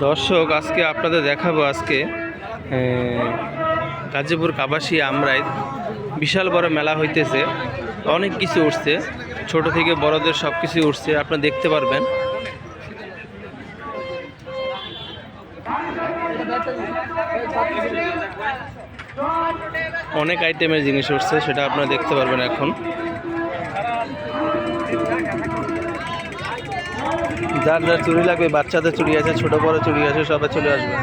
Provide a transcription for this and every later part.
দর্শক আজকে আপনাদের দেখাবো আজকে গাজীপুর কাবাসী আমরাই বিশাল বড় মেলা হইতেছে। অনেক কিছু উঠছে, ছোট থেকে বড়দের সব কিছু উঠছে, আপনারা দেখতে পারবেন। অনেক আইটেমের জিনিস উঠছে, সেটা আপনারা দেখতে পারবেন এখন। যার যার চুড়ি লাগবে, বাচ্চাদের চুড়ি আছে, ছোট বড় চুড়ি আছে, সবাই চলে আসবে।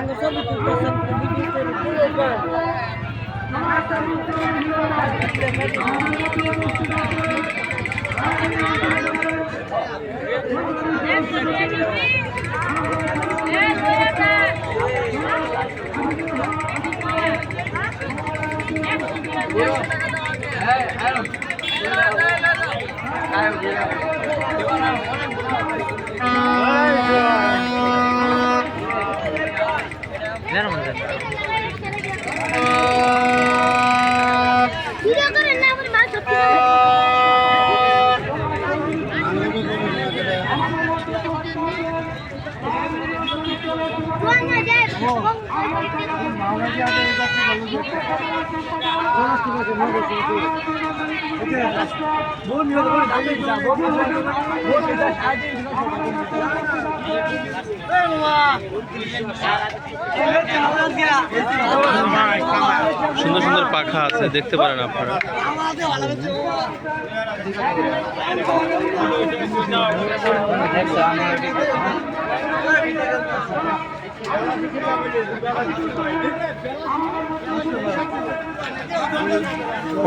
সুন্দর সুন্দর পাখা আছে, দেখতে পারেন আপনারা।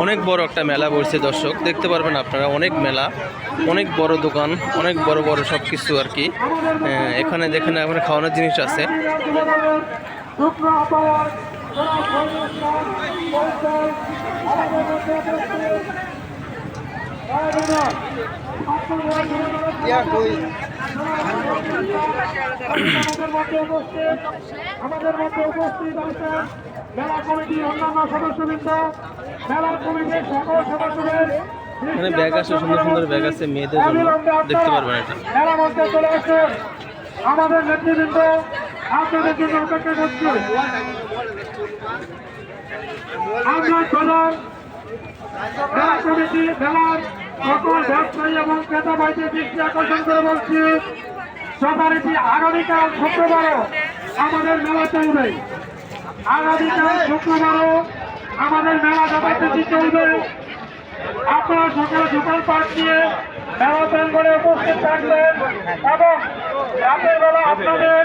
অনেক বড় একটা মেলা বসছে দর্শক, দেখতে পারবেন আপনারা। অনেক মেলা, অনেক বড় দোকান, অনেক বড় বড় সব কিছু আর কি। এখানে দেখেন, এখানে খাওয়ানোর জিনিস আছে। আমাদের মধ্যে উপস্থিত আছেন মেলা কমিটির অন্যান্য সদস্যবৃন্দ, মেলা কমিটির সকল সদস্যদের। এখানে ব্যাগ আছে, সুন্দর সুন্দর ব্যাগ আছে মেয়েদের জন্য, দেখতে পারবেন এটা। মেলার মধ্যে চলে আসেন আমাদের নেতৃবৃন্দ, আপনাদের জন্য অপেক্ষা করছি। আমরা চলার মেলা কমিটি মেলার সকল ব্যবসায়ী এবং ক্রেতা ভাইদের দৃষ্টি আকর্ষণ করে বলছি, যথারীতি আগামীকাল শুক্রবারও আমাদের মেলা চলবে। আগামীকাল শুক্রবারও আমাদের মেলা যথারীতি চলবে। আপনারা সকালে সকাল পাঠ নিয়ে মেলা প্রাঙ্গণে উপস্থিত থাকবেন এবং রাতের বেলা আপনাদের